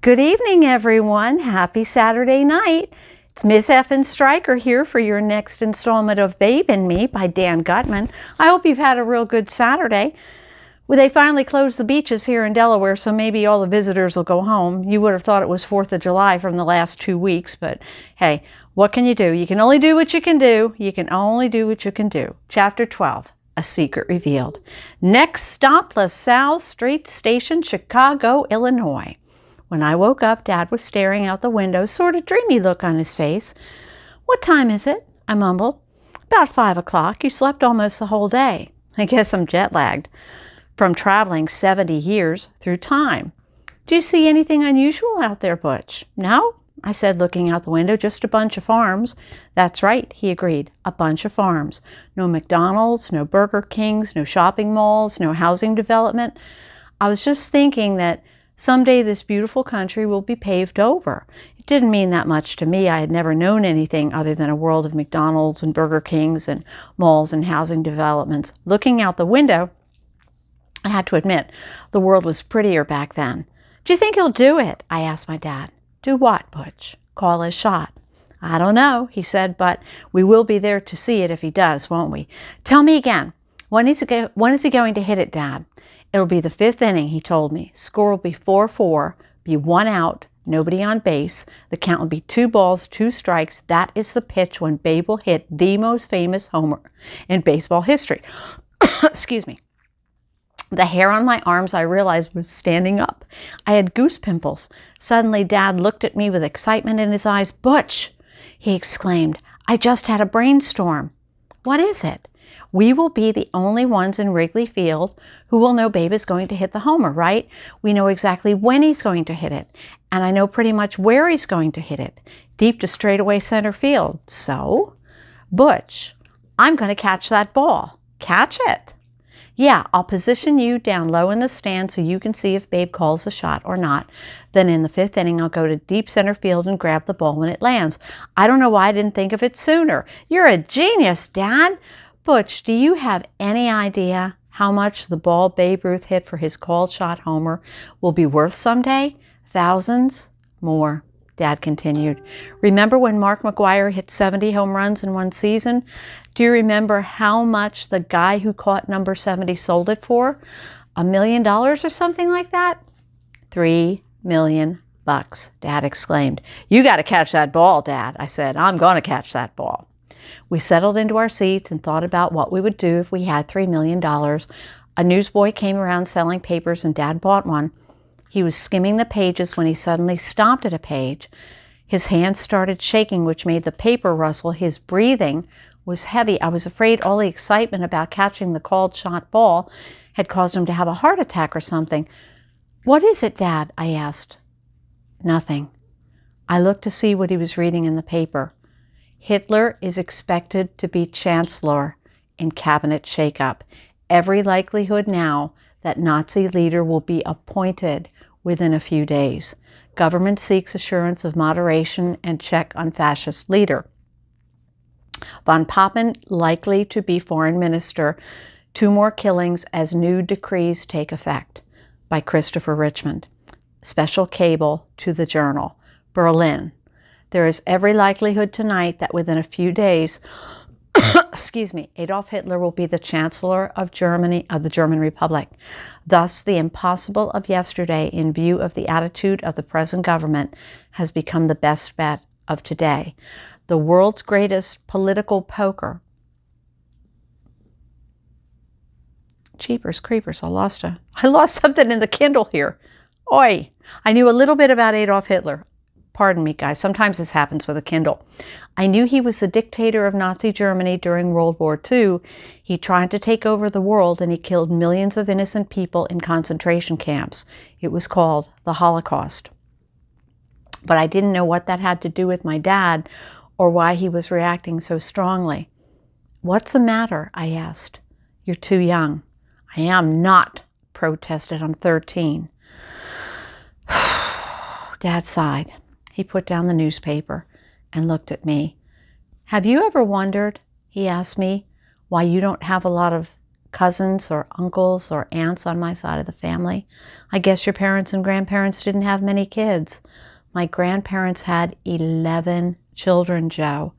Good evening, everyone. Happy Saturday night. It's Miss Effin Stryker here for your next installment of Babe and Me by Dan Gutman. I hope you've had a real good Saturday. Well, they finally closed the beaches here in Delaware, so maybe all the visitors will go home. You would have thought it was 4th of July from the last 2 weeks, but hey, what can you do? You can only do what you can do. You can only do what you can do. Chapter 12, A Secret Revealed. Next stop, LaSalle Street Station, Chicago, Illinois. When I woke up, Dad was staring out the window, sort of dreamy look on his face. "What time is it?" I mumbled. "About 5 o'clock. You slept almost the whole day." "I guess I'm jet-lagged from traveling 70 years through time." "Do you see anything unusual out there, Butch?" "No," I said, looking out the window. "Just a bunch of farms." "That's right," he agreed. "A bunch of farms. No McDonald's, no Burger Kings, no shopping malls, no housing development. I was just thinking that someday this beautiful country will be paved over." It didn't mean that much to me. I had never known anything other than a world of McDonald's and Burger Kings and malls and housing developments. Looking out the window, I had to admit, the world was prettier back then. "Do you think he'll do it?" I asked my dad. "Do what, Butch?" "Call his shot." "I don't know," he said, "but we will be there to see it if he does, won't we?" "Tell me again, when is he going to hit it, Dad?" "It'll be the 5th inning," he told me. "Score will be 4-4, be 1 out, nobody on base. The count will be 2 balls, 2 strikes. That is the pitch when Babe will hit the most famous homer in baseball history." Excuse me. The hair on my arms, I realized, was standing up. I had goose pimples. Suddenly, Dad looked at me with excitement in his eyes. "Butch!" he exclaimed. "I just had a brainstorm." "What is it?" "We will be the only ones in Wrigley Field who will know Babe is going to hit the homer, right? We know exactly when he's going to hit it, and I know pretty much where he's going to hit it. Deep to straightaway center field." "So?" "Butch, I'm going to catch that ball." "Catch it?" "Yeah, I'll position you down low in the stand so you can see if Babe calls the shot or not. Then in the 5th inning, I'll go to deep center field and grab the ball when it lands." "I don't know why I didn't think of it sooner." "You're a genius, Dad." "Butch, do you have any idea how much the ball Babe Ruth hit for his called shot homer will be worth someday?" "Thousands more," Dad continued. "Remember when Mark McGwire hit 70 home runs in one season? Do you remember how much the guy who caught number 70 sold it for? $1 million or something like that?" $3 million, Dad exclaimed. "You got to catch that ball, Dad." I said, "I'm going to catch that ball." We settled into our seats and thought about what we would do if we had $3 million. A newsboy came around selling papers and Dad bought one. He was skimming the pages when he suddenly stopped at a page. His hands started shaking, which made the paper rustle. His breathing was heavy. I was afraid all the excitement about catching the called shot ball had caused him to have a heart attack or something. "What is it, Dad?" I asked. "Nothing." I looked to see what he was reading in the paper. "Hitler is expected to be chancellor in cabinet shakeup. Every likelihood now that Nazi leader will be appointed within a few days. Government seeks assurance of moderation and check on fascist leader. Von Papen likely to be foreign minister. 2 more killings as new decrees take effect." By Christopher Richmond. Special cable to the Journal. Berlin. "There is every likelihood tonight that within a few days, Adolf Hitler will be the Chancellor of Germany, of the German Republic. Thus, the impossible of yesterday, in view of the attitude of the present government, has become the best bet of today. The world's greatest political poker." Jeepers creepers, I lost something in the Kindle here. Oi! I knew a little bit about Adolf Hitler. Pardon me, guys. Sometimes this happens with a Kindle. I knew he was the dictator of Nazi Germany during World War II. He tried to take over the world and he killed millions of innocent people in concentration camps. It was called the Holocaust. But I didn't know what that had to do with my dad or why he was reacting so strongly. "What's the matter?" I asked. "You're too young." "I am not," protested. "I'm 13. Dad sighed. He put down the newspaper and looked at me. "Have you ever wondered," he asked me, "why you don't have a lot of cousins or uncles or aunts on my side of the family. I guess your parents and grandparents didn't have many kids. My grandparents had 11 children, Joe.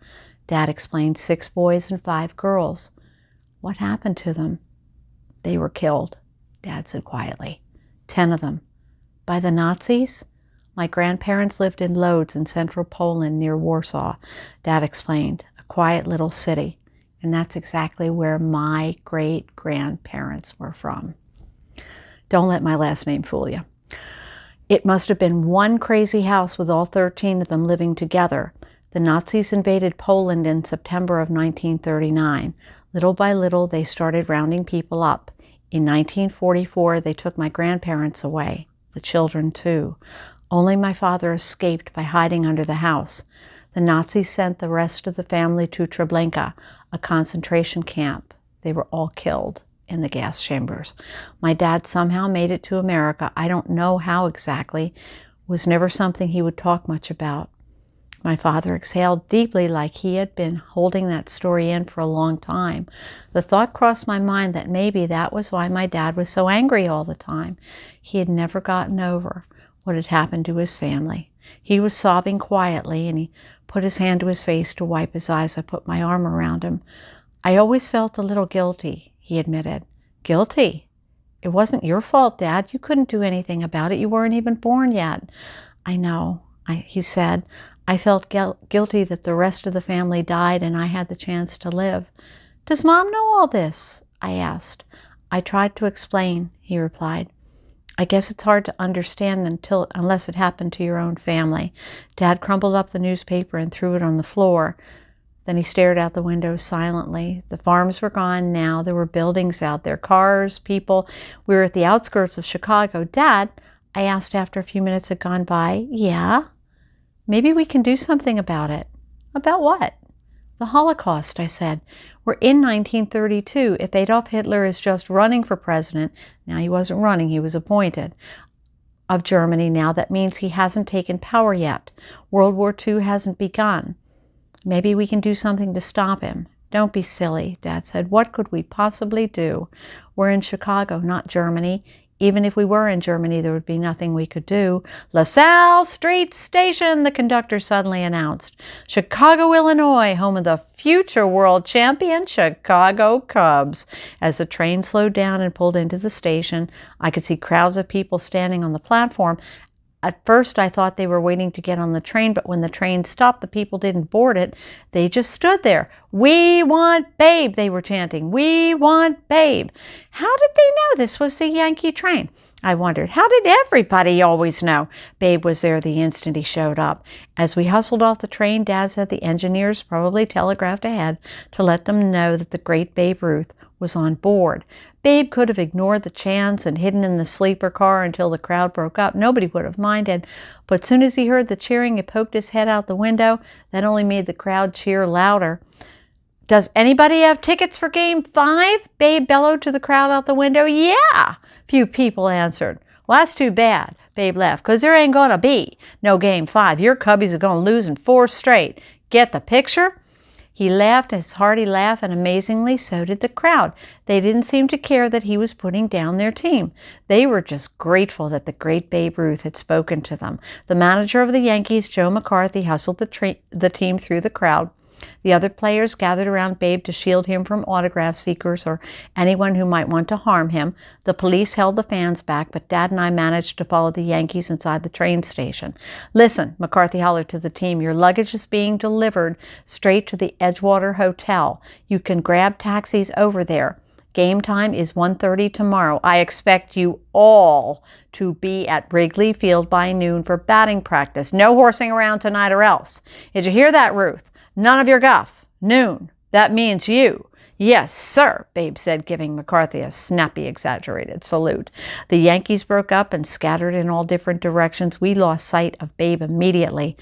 Dad explained, 6 boys and 5 girls. What happened to them? They were killed, Dad said quietly. 10 of them. By the Nazis? My grandparents lived in Lodz in central Poland near Warsaw, Dad explained, a quiet little city. And that's exactly where my great-grandparents were from. Don't let my last name fool you. It must have been one crazy house with all 13 of them living together. The Nazis invaded Poland in September of 1939. Little by little, they started rounding people up. In 1944, they took my grandparents away, the children too. Only my father escaped by hiding under the house. The Nazis sent the rest of the family to Treblinka, a concentration camp. They were all killed in the gas chambers. My dad somehow made it to America. I don't know how exactly. It was never something he would talk much about. My father exhaled deeply, like he had been holding that story in for a long time. The thought crossed my mind that maybe that was why my dad was so angry all the time. He had never gotten over what had happened to his family. He was sobbing quietly, and he put his hand to his face to wipe his eyes. I put my arm around him. I always felt a little guilty, he admitted. Guilty? It wasn't your fault, Dad. You couldn't do anything about it. You weren't even born yet. I know, he said. I felt guilty that the rest of the family died and I had the chance to live. Does Mom know all this? I asked. I tried to explain, he replied. I guess it's hard to understand unless it happened to your own family. Dad crumpled up the newspaper and threw it on the floor. Then he stared out the window silently. The farms were gone now. There were buildings out there, cars, people. We were at the outskirts of Chicago. Dad, I asked after a few minutes had gone by. Yeah? Maybe we can do something about it. About what? The Holocaust, I said. We're in 1932. If Adolf Hitler is just running for president, now he wasn't running, he was appointed, of Germany now, that means he hasn't taken power yet. World War II hasn't begun. Maybe we can do something to stop him. Don't be silly, Dad said. What could we possibly do? We're in Chicago, not Germany. Even if we were in Germany, there would be nothing we could do. LaSalle Street Station, the conductor suddenly announced. Chicago, Illinois, home of the future world champion Chicago Cubs. As the train slowed down and pulled into the station, I could see crowds of people standing on the platform. At first, I thought they were waiting to get on the train, but when the train stopped, the people didn't board it. They just stood there. We want Babe, they were chanting. We want Babe. How did they know this was the Yankee train? I wondered. How did everybody always know? Babe was there the instant he showed up. As we hustled off the train, Dad said the engineers probably telegraphed ahead to let them know that the great Babe Ruth was on board. Babe could have ignored the chants and hidden in the sleeper car until the crowd broke up. Nobody would have minded. But as soon as he heard the cheering, he poked his head out the window. That only made the crowd cheer louder. Does anybody have tickets for Game 5? Babe bellowed to the crowd out the window. Yeah! Few people answered. Well, that's too bad, Babe laughed, because there ain't going to be no Game 5. Your Cubbies are going to lose in 4 straight. Get the picture? He laughed his hearty laugh, and amazingly, so did the crowd. They didn't seem to care that he was putting down their team. They were just grateful that the great Babe Ruth had spoken to them. The manager of the Yankees, Joe McCarthy, hustled the team through the crowd. The other players gathered around Babe to shield him from autograph seekers or anyone who might want to harm him. The police held the fans back, but Dad and I managed to follow the Yankees inside the train station. Listen, McCarthy hollered to the team, your luggage is being delivered straight to the Edgewater Hotel. You can grab taxis over there. Game time is 1:30 tomorrow. I expect you all to be at Wrigley Field by noon for batting practice. No horsing around tonight or else. Did you hear that, Ruth? None of your guff. Noon. That means you. Yes, sir, Babe said, giving McCarthy a snappy, exaggerated salute. The Yankees broke up and scattered in all different directions. We lost sight of Babe immediately.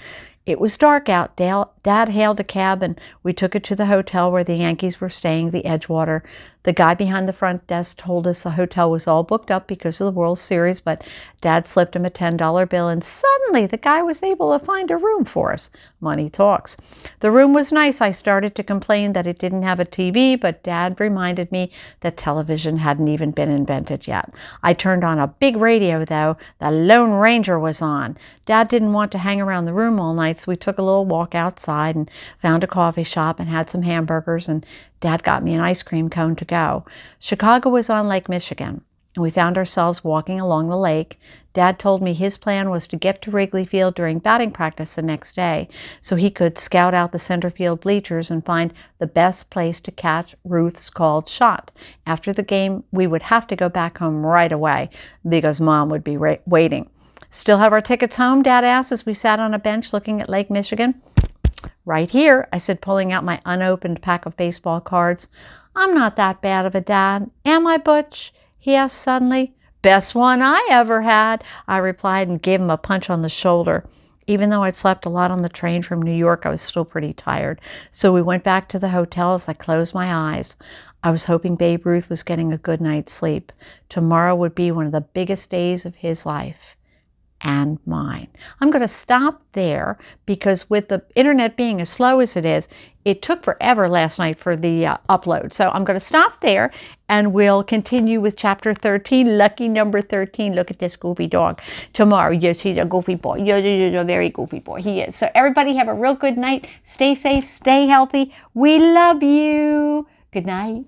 It was dark out. Dad hailed a cab, and we took it to the hotel where the Yankees were staying, the Edgewater. The guy behind the front desk told us the hotel was all booked up because of the World Series, but Dad slipped him a $10 bill, and suddenly the guy was able to find a room for us. Money talks. The room was nice. I started to complain that it didn't have a TV, but Dad reminded me that television hadn't even been invented yet. I turned on a big radio, though. The Lone Ranger was on. Dad didn't want to hang around the room all night, so we took a little walk outside and found a coffee shop and had some hamburgers, and Dad got me an ice cream cone to go. Chicago was on Lake Michigan, and we found ourselves walking along the lake. Dad told me his plan was to get to Wrigley Field during batting practice the next day so he could scout out the center field bleachers and find the best place to catch Ruth's called shot. After the game, we would have to go back home right away because Mom would be waiting. Still have our tickets home? Dad asked as we sat on a bench looking at Lake Michigan. Right here, I said, pulling out my unopened pack of baseball cards. I'm not that bad of a dad, am I, Butch? He asked suddenly. Best one I ever had, I replied and gave him a punch on the shoulder. Even though I'd slept a lot on the train from New York, I was still pretty tired. So we went back to the hotel as I closed my eyes. I was hoping Babe Ruth was getting a good night's sleep. Tomorrow would be one of the biggest days of his life. And mine. I'm going to stop there because with the internet being as slow as it is, it took forever last night for the upload. So I'm going to stop there and we'll continue with chapter 13, lucky number 13. Look at this goofy dog. Tomorrow, yes, he's a goofy boy. Yes, he's a very goofy boy. He is. So everybody have a real good night. Stay safe, stay healthy. We love you. Good night.